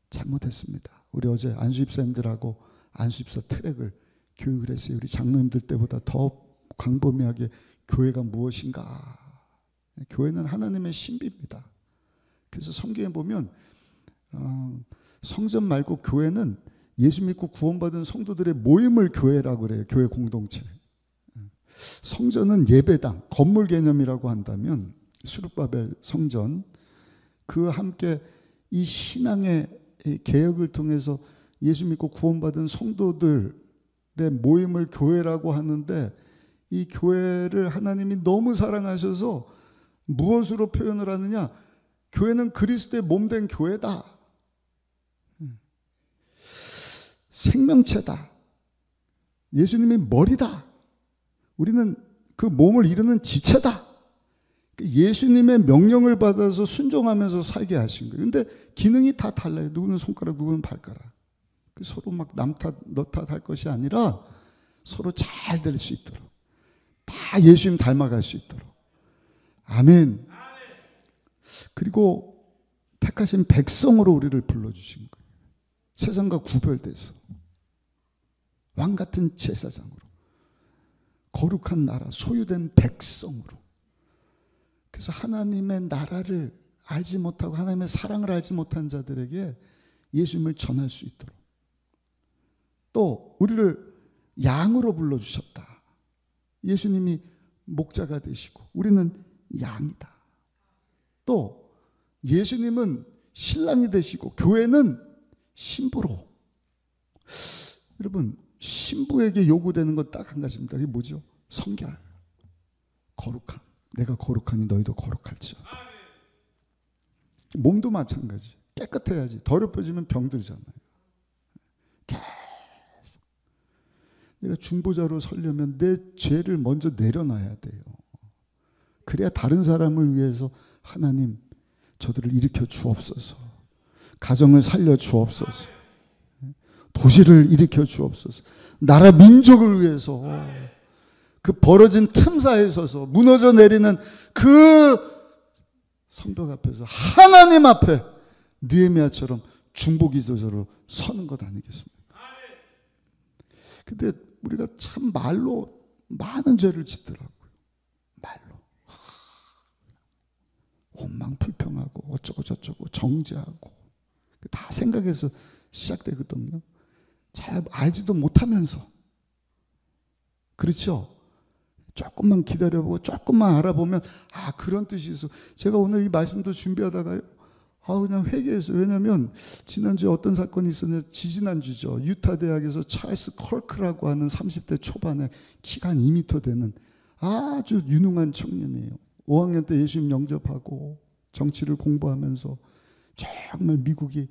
잘못했습니다. 우리 어제 안수입사님들하고 안수입사 트랙을 교육을 했어요. 우리 장로님들 때보다 더 광범위하게 교회가 무엇인가. 교회는 하나님의 신비입니다. 그래서 성경에 보면 성전 말고 교회는 예수 믿고 구원받은 성도들의 모임을 교회라고 그래요. 교회 공동체. 성전은 예배당, 건물 개념이라고 한다면 수르바벨 성전, 그와 함께 이 신앙의 개혁을 통해서 예수 믿고 구원받은 성도들의 모임을 교회라고 하는데, 이 교회를 하나님이 너무 사랑하셔서 무엇으로 표현을 하느냐? 교회는 그리스도의 몸된 교회다. 생명체다. 예수님이 머리다. 우리는 그 몸을 이루는 지체다. 예수님의 명령을 받아서 순종하면서 살게 하신 거예요. 근데 기능이 다 달라요. 누구는 손가락, 누구는 발가락. 서로 막 남 탓, 너 탓 할 것이 아니라 서로 잘 될 수 있도록, 다 예수님 닮아갈 수 있도록. 아멘. 그리고 택하신 백성으로 우리를 불러주신 거예요. 세상과 구별돼서 왕 같은 제사장으로, 거룩한 나라, 소유된 백성으로. 그래서 하나님의 나라를 알지 못하고 하나님의 사랑을 알지 못한 자들에게 예수님을 전할 수 있도록, 또 우리를 양으로 불러주셨다. 예수님이 목자가 되시고 우리는 양이다. 또 예수님은 신랑이 되시고 교회는 신부로. 여러분, 신부에게 요구되는 건 딱 한 가지입니다. 그게 뭐죠? 성결, 거룩함. 내가 거룩하니 너희도 거룩할지어다. 몸도 마찬가지. 깨끗해야지. 더럽혀지면 병들잖아요. 계속 내가 중보자로 서려면 내 죄를 먼저 내려놔야 돼요. 그래야 다른 사람을 위해서 하나님 저들을 일으켜 주옵소서, 가정을 살려 주옵소서, 도시를 일으켜 주옵소서, 나라 민족을 위해서 그 벌어진 틈사에 서서 무너져 내리는 그 성벽 앞에서 하나님 앞에 느헤미야처럼 중보기도자로 서는 것 아니겠습니까? 근데 우리가 참 말로 많은 죄를 짓더라고요. 말로 원망 불평하고 어쩌고 저쩌고 정죄하고 다 생각해서 시작되거든요. 잘 알지도 못하면서. 그렇죠? 조금만 기다려보고 조금만 알아보면 아, 그런 뜻이 있어. 제가 오늘 이 말씀도 준비하다가요, 그냥 회개했어요. 왜냐하면 지난주에 어떤 사건이 있었냐, 지지난주죠. 유타 대학에서 찰스 컬크라고 하는 30대 초반에 키가 한 2m 되는 아주 유능한 청년이에요. 5학년 때 예수님 영접하고 정치를 공부하면서 정말 미국이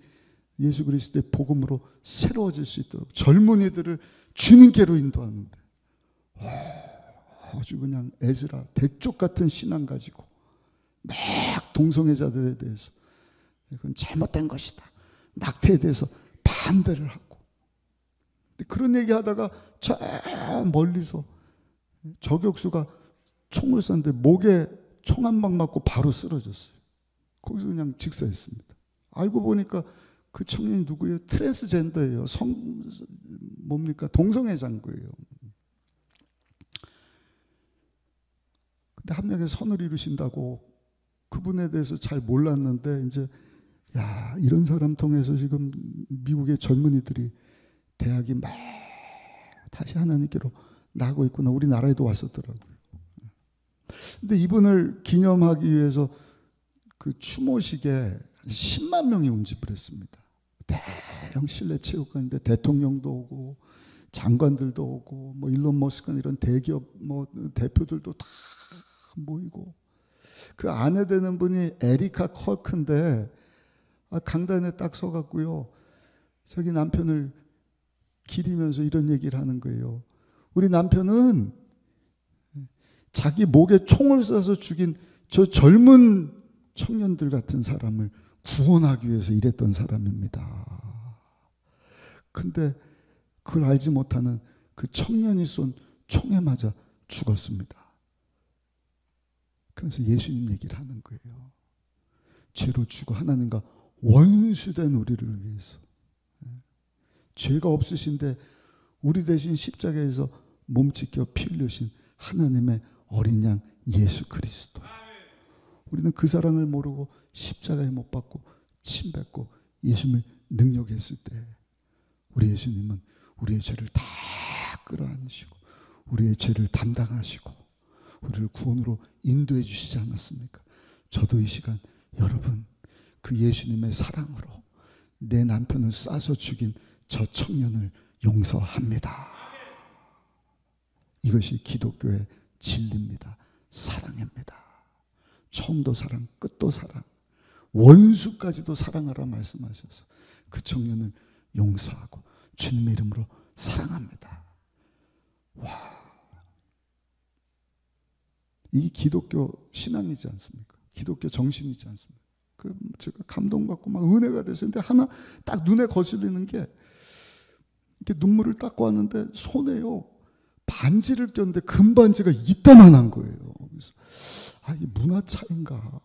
예수 그리스도의 복음으로 새로워질 수 있도록 젊은이들을 주님께로 인도하는데 아주 그냥 에즈라 대쪽 같은 신앙 가지고 막 동성애자들에 대해서 이건 잘못된 것이다, 낙태에 대해서 반대를 하고. 그런 얘기하다가 저 멀리서 저격수가 총을 쐈는데 목에 총 한 방 맞고 바로 쓰러졌어요. 거기서 그냥 직사했습니다. 알고 보니까 그 청년이 누구예요? 트랜스젠더예요. 뭡니까? 동성애자인 거예요. 근데 한 명의 선을 이루신다고 그분에 대해서 잘 몰랐는데 이제 야, 이런 사람 통해서 지금 미국의 젊은이들이 대학이 막 다시 하나님께로 나가고 있구나. 우리나라에도 왔었더라고요. 근데 이분을 기념하기 위해서 그 추모식에 10만 명이 운집을 했습니다. 대형 실내 체육관인데 대통령도 오고 장관들도 오고 뭐 일론 머스크 이런 대기업 뭐 대표들도 다 모이고, 그 아내 되는 분이 에리카 컬크인데 강단에 딱 서갖고요, 자기 남편을 기리면서 이런 얘기를 하는 거예요. 우리 남편은 자기 목에 총을 쏴서 죽인 저 젊은 청년들 같은 사람을 구원하기 위해서 일했던 사람입니다. 근데 그걸 알지 못하는 그 청년이 쏜 총에 맞아 죽었습니다. 그래서 예수님 얘기를 하는 거예요. 죄로 죽어 하나님과 원수된 우리를 위해서, 죄가 없으신데 우리 대신 십자가에서 몸짓겨 피 흘리신 하나님의 어린 양 예수 그리스도. 우리는 그 사랑을 모르고 십자가에 못 박고 침 뱉고 예수님을 능욕했을 때 우리 예수님은 우리의 죄를 다 끌어안으시고 우리의 죄를 담당하시고 우리를 구원으로 인도해 주시지 않았습니까? 저도 이 시간 여러분 그 예수님의 사랑으로 내 남편을 쏴서 죽인 저 청년을 용서합니다. 이것이 기독교의 진리입니다. 사랑입니다. 처음도 사랑, 끝도 사랑, 원수까지도 사랑하라 말씀하셔서 그 청년을 용서하고 주님의 이름으로 사랑합니다. 와, 이 기독교 신앙이지 않습니까? 기독교 정신이지 않습니까? 그 제가 감동받고 막 은혜가 돼서, 근데 하나 딱 눈에 거슬리는 게 이렇게 눈물을 닦고 왔는데 손에요 반지를 꼈는데 금반지가 이따만한 거예요. 그래서 이게 문화 차이인가?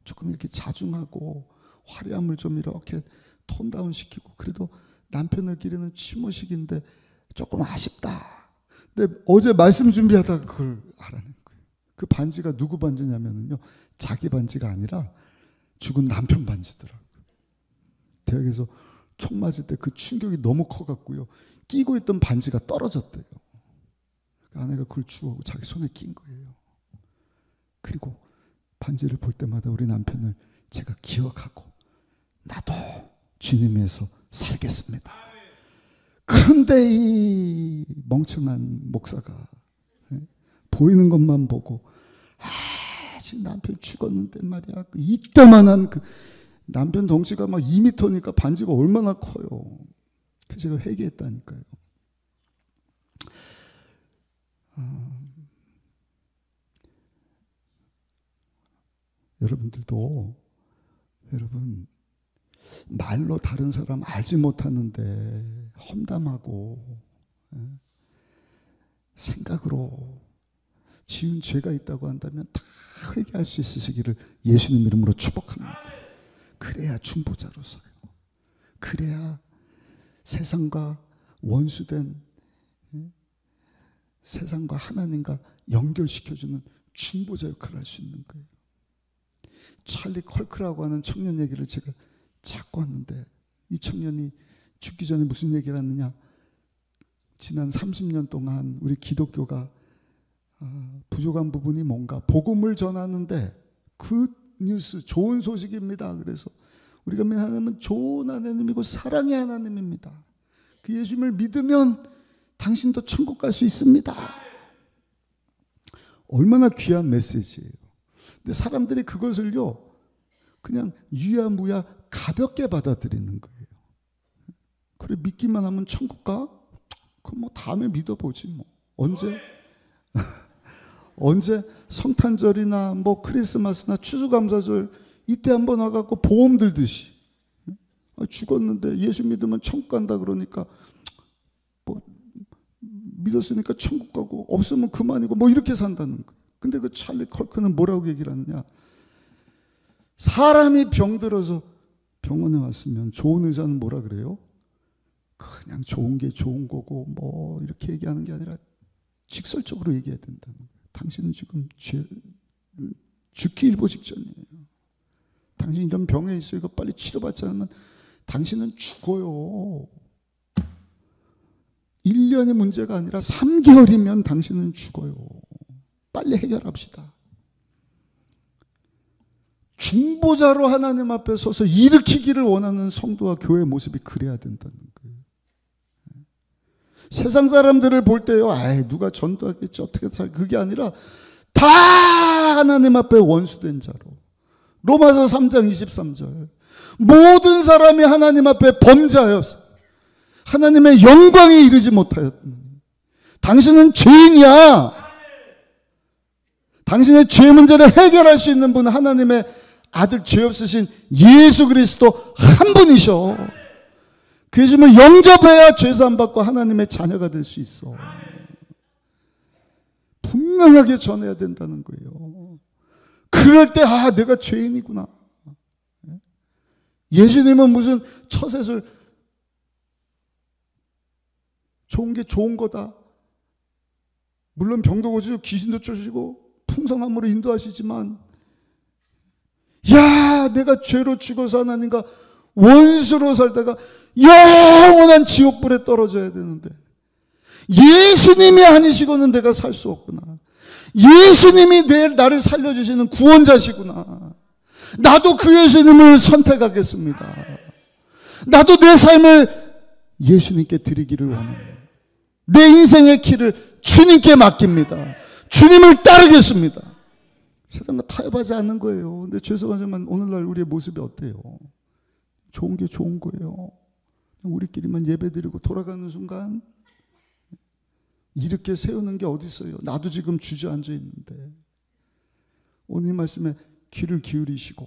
조금 이렇게 자중하고 화려함을 좀 이렇게 톤다운 시키고, 그래도 남편을 기르는 추모식인데 조금 아쉽다. 근데 어제 말씀 준비하다가 그걸 알아낸 거예요. 그 반지가 누구 반지냐면요, 자기 반지가 아니라 죽은 남편 반지더라고요. 대학에서 총 맞을 때 그 충격이 너무 커갖고요, 끼고 있던 반지가 떨어졌대요. 아내가 그걸 주워고 자기 손에 낀 거예요. 그리고 반지를 볼 때마다 우리 남편을 제가 기억하고, 나도 주님에서 살겠습니다. 그런데 이 멍청한 목사가 보이는 것만 보고, 지금 남편 죽었는데 말이야, 이따만한 그 남편 덩치가 막 2m니까 반지가 얼마나 커요. 그래서 제가 회개했다니까요. 여러분들도, 여러분 말로 다른 사람 알지 못하는데 험담하고 생각으로 지은 죄가 있다고 한다면 다 회개할 수 있으시기를 예수님 이름으로 축복합니다. 그래야 중보자로서요. 그래야 세상과 원수된, 세상과 하나님과 연결시켜주는 중보자 역할을 할 수 있는 거예요. 찰리 컬크라고 하는 청년 얘기를 제가 찾고 왔는데, 이 청년이 죽기 전에 무슨 얘기를 했느냐, 지난 30년 동안 우리 기독교가 부족한 부분이 뭔가, 복음을 전하는데 그 뉴스, 좋은 소식입니다. 그래서 우리가 믿는 하나님은 좋은 하나님이고 사랑의 하나님입니다. 그 예수님을 믿으면 당신도 천국 갈 수 있습니다. 얼마나 귀한 메시지예요. 근데 사람들이 그것을요, 그냥 유야무야 가볍게 받아들이는 거예요. 그래, 믿기만 하면 천국 가? 그럼 뭐 다음에 믿어보지 뭐. 언제? 언제 성탄절이나 뭐 크리스마스나 추수감사절 이때 한번 와갖고 보험 들듯이, 죽었는데 예수 믿으면 천국 간다 그러니까 뭐 믿었으니까 천국 가고 없으면 그만이고 뭐 이렇게 산다는 거예요. 근데 그 찰리 컬크는 뭐라고 얘기를 하느냐, 사람이 병들어서 병원에 왔으면 좋은 의사는 뭐라 그래요? 그냥 좋은 게 좋은 거고 뭐 이렇게 얘기하는 게 아니라 직설적으로 얘기해야 된다는 거예요. 당신은 지금 죽기 일보 직전이에요. 당신 이런 병에 있어, 이거 빨리 치료받지 않으면 당신은 죽어요. 1년의 문제가 아니라 3개월이면 당신은 죽어요. 빨리 해결합시다. 중보자로 하나님 앞에 서서 일으키기를 원하는 성도와 교회의 모습이 그래야 된다는 거예요. 세상 사람들을 볼 때요, 누가 전도하겠지, 어떻게 살, 그게 아니라 다 하나님 앞에 원수된 자로. 로마서 3장 23절. 모든 사람이 하나님 앞에 범죄하여서 하나님의 영광에 이르지 못하였다. 당신은 죄인이야. 당신의 죄 문제를 해결할 수 있는 분은 하나님의 아들, 죄 없으신 예수 그리스도 한 분이셔. 그 예수님을 영접해야 죄사함 받고 하나님의 자녀가 될 수 있어. 분명하게 전해야 된다는 거예요. 그럴 때 내가 죄인이구나. 예수님은 무슨 처세술, 좋은 게 좋은 거다. 물론 병도 고치고 귀신도 쫓으시고 풍성함으로 인도하시지만, 내가 죄로 죽어서 하나님과 원수로 살다가 영원한 지옥불에 떨어져야 되는데 예수님이 아니시고는 내가 살 수 없구나. 예수님이 나를 살려주시는 구원자시구나. 나도 그 예수님을 선택하겠습니다. 나도 내 삶을 예수님께 드리기를 원합니다. 내 인생의 길을 주님께 맡깁니다. 주님을 따르겠습니다. 세상과 타협하지 않는 거예요. 근데 죄송하지만 오늘날 우리의 모습이 어때요? 좋은 게 좋은 거예요. 우리끼리만 예배드리고 돌아가는 순간 이렇게 세우는 게 어디 있어요? 나도 지금 주저앉아 있는데. 오늘 말씀에 귀를 기울이시고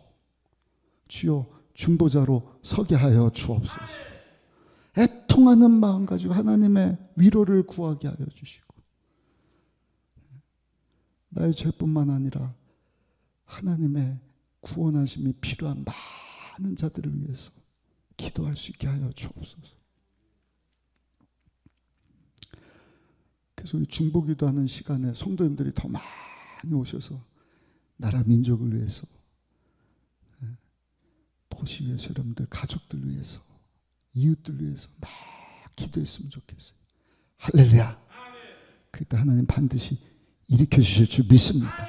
주여 중보자로 서게 하여 주옵소서. 애통하는 마음 가지고 하나님의 위로를 구하게 하여 주시고, 나의 죄뿐만 아니라 하나님의 구원하심이 필요한 많은 자들을 위해서 기도할 수 있게 하여 주옵소서. 그래서 우리 중보기도하는 시간에 성도님들이 더 많이 오셔서 나라 민족을 위해서, 도시 위해서, 여러분들 가족들 위해서, 이웃들 위해서 막 기도했으면 좋겠어요. 할렐루야. 그때 하나님 반드시 일으켜 주실 줄 믿습니다.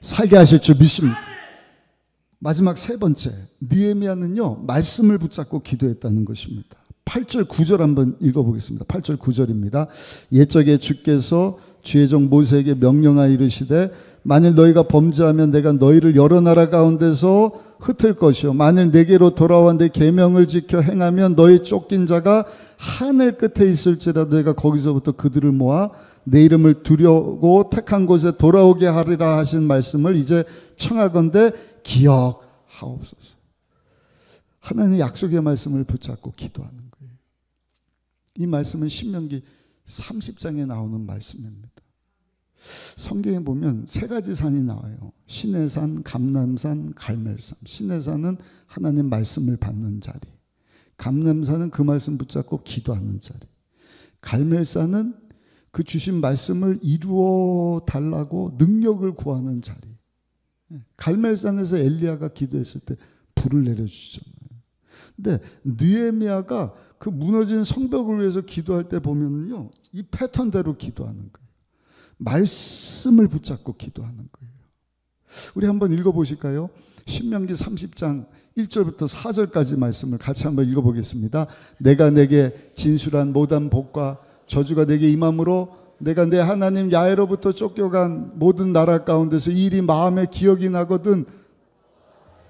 살게 하실 줄 믿습니다. 마지막 세 번째, 느헤미야는요 말씀을 붙잡고 기도했다는 것입니다. 8절 9절 한번 읽어보겠습니다. 8절 9절입니다. 옛적에 주께서 주의 종 모세에게 명령하여 이르시되 만일 너희가 범죄하면 내가 너희를 여러 나라 가운데서 흩을 것이요 만일 내게로 돌아와 내 계명을 지켜 행하면 너희 쫓긴 자가 하늘 끝에 있을지라도 내가 거기서부터 그들을 모아 내 이름을 두려고 택한 곳에 돌아오게 하리라 하신 말씀을 이제 청하건대 기억하옵소서. 하나님의 약속의 말씀을 붙잡고 기도하는 거예요. 이 말씀은 신명기 30장에 나오는 말씀입니다. 성경에 보면 세 가지 산이 나와요. 시내산, 감람산, 갈멜산. 시내산은 하나님 말씀을 받는 자리, 감람산은 그 말씀 붙잡고 기도하는 자리, 갈멜산은 그 주신 말씀을 이루어 달라고 능력을 구하는 자리. 갈멜산에서 엘리야가 기도했을 때 불을 내려주셨잖아요. 근데 느헤미야가 그 무너진 성벽을 위해서 기도할 때 보면요 이 패턴대로 기도하는 거예요. 말씀을 붙잡고 기도하는 거예요. 우리 한번 읽어보실까요? 신명기 30장 1절부터 4절까지 말씀을 같이 한번 읽어보겠습니다. 내가 내게 진술한 모든 복과 저주가 내게 임함으로 내가 내 하나님 야훼로부터 쫓겨간 모든 나라 가운데서 이 일이 마음에 기억이 나거든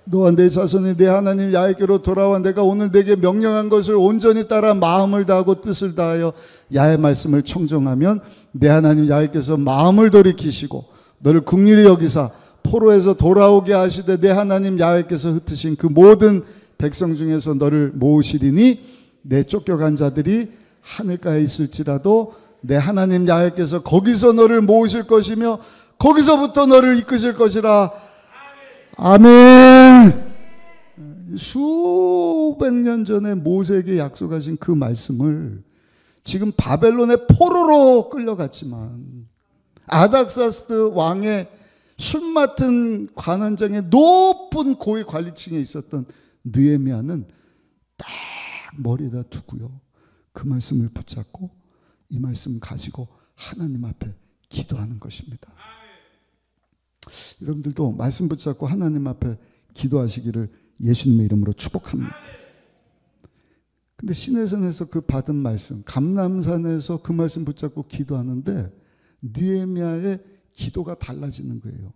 너와 내 자손이 내 하나님 야훼께로 돌아와 내가 오늘 내게 명령한 것을 온전히 따라 마음을 다하고 뜻을 다하여 야훼 말씀을 청정하면 내 하나님 야훼께서 마음을 돌이키시고 너를 긍휼히 여기사 포로에서 돌아오게 하시되 내 하나님 야훼께서 흩으신 그 모든 백성 중에서 너를 모으시리니 내 쫓겨간 자들이 하늘가에 있을지라도 내 하나님 야훼께서 거기서 너를 모으실 것이며 거기서부터 너를 이끄실 것이라. 아멘. 수백 년 전에 모세에게 약속하신 그 말씀을 지금 바벨론의 포로로 끌려갔지만 아닥사스드 왕의 술 맡은 관원장의 높은 고위 관리층에 있었던 느헤미야는 딱 머리에다 두고요 그 말씀을 붙잡고 이 말씀 가지고 하나님 앞에 기도하는 것입니다. 여러분들도 말씀 붙잡고 하나님 앞에 기도하시기를 예수님의 이름으로 축복합니다. 근데 시내산에서 그 받은 말씀, 감람산에서 그 말씀 붙잡고 기도하는데 느헤미야의 기도가 달라지는 거예요.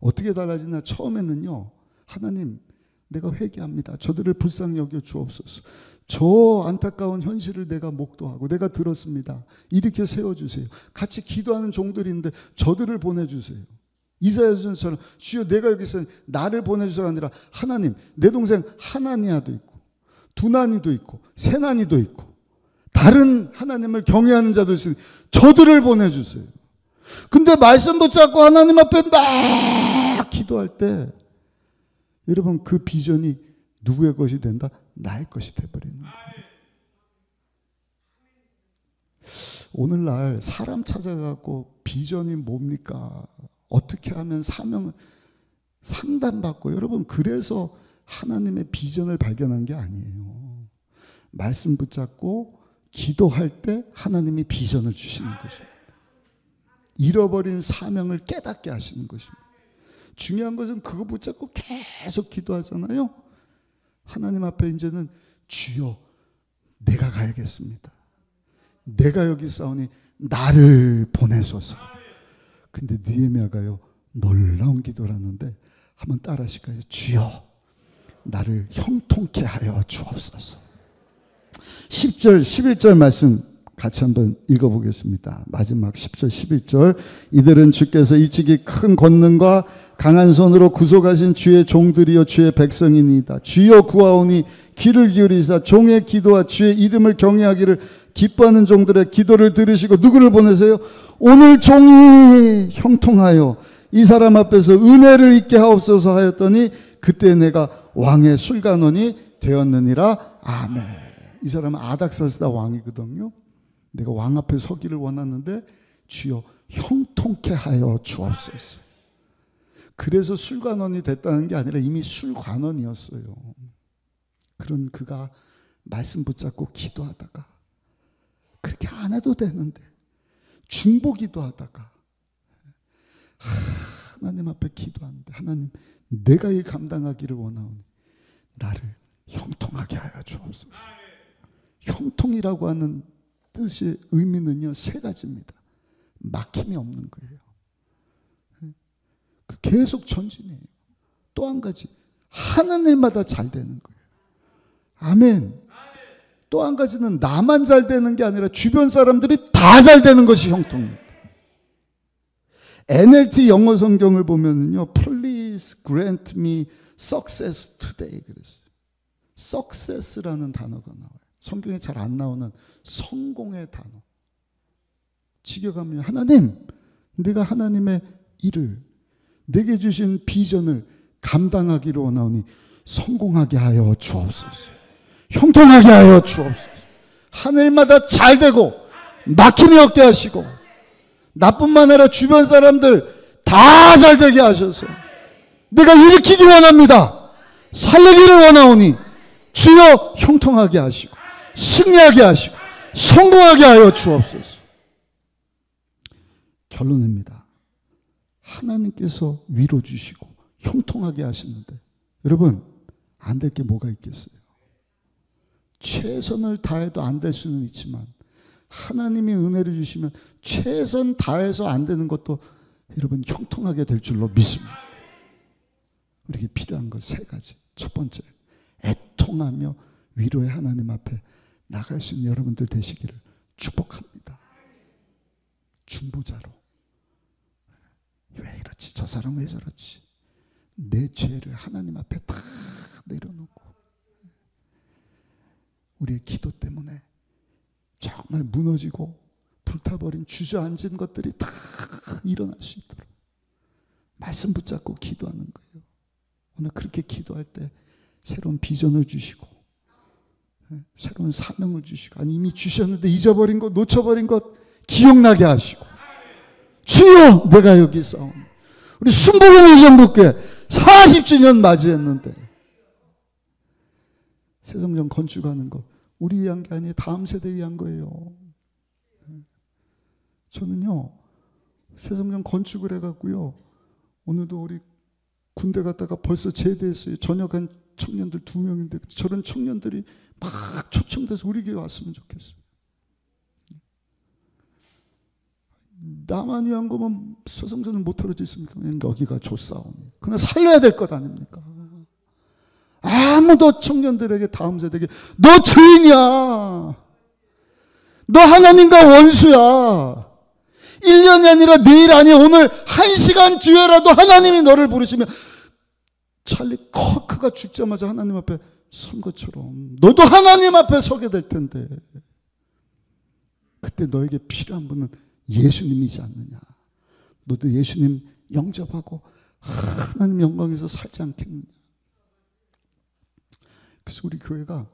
어떻게 달라지나 처음에는요 하나님 내가 회개합니다. 저들을 불쌍히 여겨 주옵소서. 저 안타까운 현실을 내가 목도하고 내가 들었습니다. 일으켜 세워주세요. 같이 기도하는 종들인데 저들을 보내주세요. 이사야서처럼 주여 내가 여기 있으니 나를 보내주소가 아니라 하나님 내 동생 하나니아도 있고 두나니도 있고 세나니도 있고 다른 하나님을 경외하는 자도 있으니 저들을 보내주세요. 근데 말씀 붙잡고 하나님 앞에 막 기도할 때 여러분 그 비전이 누구의 것이 된다? 나의 것이 돼버리는 거예요. 오늘날 사람 찾아가고 비전이 뭡니까? 어떻게 하면 사명을 상담받고 여러분 그래서 하나님의 비전을 발견한 게 아니에요. 말씀 붙잡고 기도할 때 하나님이 비전을 주시는 것입니다. 잃어버린 사명을 깨닫게 하시는 것입니다. 중요한 것은 그거 붙잡고 계속 기도하잖아요. 하나님 앞에 이제는 주여 내가 가야겠습니다. 내가 여기 싸우니 나를 보내소서. 근데 느헤미야가요 놀라운 기도를 하는데 한번 따라 하실까요? 주여 나를 형통케 하여 주옵소서. 10절 11절 말씀 같이 한번 읽어보겠습니다. 마지막 10절 11절 이들은 주께서 일찍이 큰 권능과 강한 손으로 구속하신 주의 종들이여 주의 백성이니이다. 주여 구하오니 귀를 기울이사 종의 기도와 주의 이름을 경외하기를 기뻐하는 종들의 기도를 들으시고 누구를 보내세요? 오늘 종이 형통하여 이 사람 앞에서 은혜를 잊게 하옵소서 하였더니 그때 내가 왕의 술관원이 되었느니라. 아멘. 이 사람은 아닥사스다 왕이거든요. 내가 왕 앞에 서기를 원하는데 주여 형통케 하여 주옵소서. 그래서 술관원이 됐다는 게 아니라 이미 술관원이었어요. 그런 그가 말씀 붙잡고 기도하다가 그렇게 안 해도 되는데 중보기도 하다가 하나님 앞에 기도하는데 하나님 내가 일 감당하기를 원하오니 나를 형통하게 하여 주옵소서. 형통이라고 하는 뜻의 의미는요 3가지입니다. 막힘이 없는 거예요. 계속 전진해요. 또 한 가지 하는 일마다 잘 되는 거예요. 아멘. 또 한 가지는 나만 잘 되는 게 아니라 주변 사람들이 다 잘 되는 것이 형통입니다. NLT 영어 성경을 보면요, Please grant me success today 그랬어요. success라는 단어가 나와요. 성경에 잘 안 나오는 성공의 단어. 직역하면 하나님, 내가 하나님의 일을 내게 주신 비전을 감당하기를 원하오니 성공하게 하여 주옵소서. 형통하게 하여 주옵소서. 하늘마다 잘 되고 막힘이 없게 하시고 나뿐만 아니라 주변 사람들 다 잘 되게 하셔서 내가 일으키기 원합니다. 살리기를 원하오니 주여 형통하게 하시고 승리하게 하시고 성공하게 하여 주옵소서. 결론입니다. 하나님께서 위로 주시고 형통하게 하시는데 여러분 안 될 게 뭐가 있겠어요? 최선을 다해도 안 될 수는 있지만 하나님이 은혜를 주시면 최선 다해서 안 되는 것도 여러분 형통하게 될 줄로 믿습니다. 우리에게 필요한 것 3가지. 첫 번째, 애통하며 위로의 하나님 앞에 나갈 수 있는 여러분들 되시기를 축복합니다. 중보자로 왜 이렇지? 저 사람 왜 저렇지? 내 죄를 하나님 앞에 다 내려놓고 우리의 기도 때문에 정말 무너지고 불타버린 주저앉은 것들이 다 일어날 수 있도록 말씀 붙잡고 기도하는 거예요. 오늘 그렇게 기도할 때 새로운 비전을 주시고 새로운 사명을 주시고 아니 이미 주셨는데 잊어버린 것 놓쳐버린 것 기억나게 하시고 주여 내가 여기 있사오니 우리 순복음 의정부교회 40주년 맞이했는데 새성전 건축하는 거 우리 위한 게 아니에요. 다음 세대 위한 거예요. 저는요 새성전 건축을 해갖고요 오늘도 우리 군대 갔다가 벌써 제대했어요. 전역한 청년들 2명인데 저런 청년들이 막 초청돼서 우리 교회 왔으면 좋겠어요. 나만 위한 거면 새성전을 못 털어져 있습니까? 그냥 여기가 좋사오니 그냥 살려야 될 것 아닙니까? 아무도 청년들에게 다음 세대에게 너 죄인이야. 너 하나님과 원수야. 1년이 아니라 내일 아니 오늘 1시간 뒤에라도 하나님이 너를 부르시면 찰리 커크가 죽자마자 하나님 앞에 선 것처럼 너도 하나님 앞에 서게 될 텐데 그때 너에게 필요한 분은 예수님이지 않느냐. 너도 예수님 영접하고 하나님 영광에서 살지 않겠느냐. 그래서 우리 교회가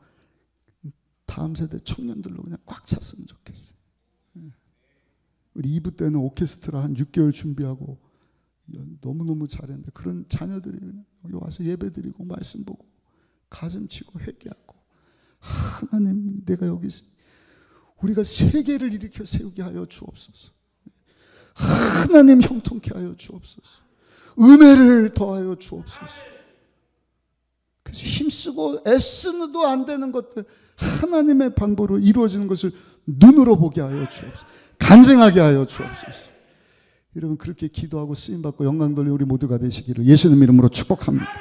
다음 세대 청년들로 그냥 꽉 찼으면 좋겠어요. 우리 2부 때는 오케스트라 한 6개월 준비하고 너무너무 잘했는데 그런 자녀들이 그냥 여기 와서 예배 드리고 말씀 보고 가슴 치고 회개하고 하나님 내가 여기 우리가 세계를 일으켜 세우게 하여 주옵소서. 하나님 형통케 하여 주옵소서. 은혜를 더하여 주옵소서. 그래서 힘쓰고 애쓰는도 안 되는 것들 하나님의 방법으로 이루어지는 것을 눈으로 보게 하여 주옵소서. 간증하게 하여 주옵소서. 여러분 그렇게 기도하고 쓰임받고 영광 돌리는 우리 모두가 되시기를 예수님 이름으로 축복합니다.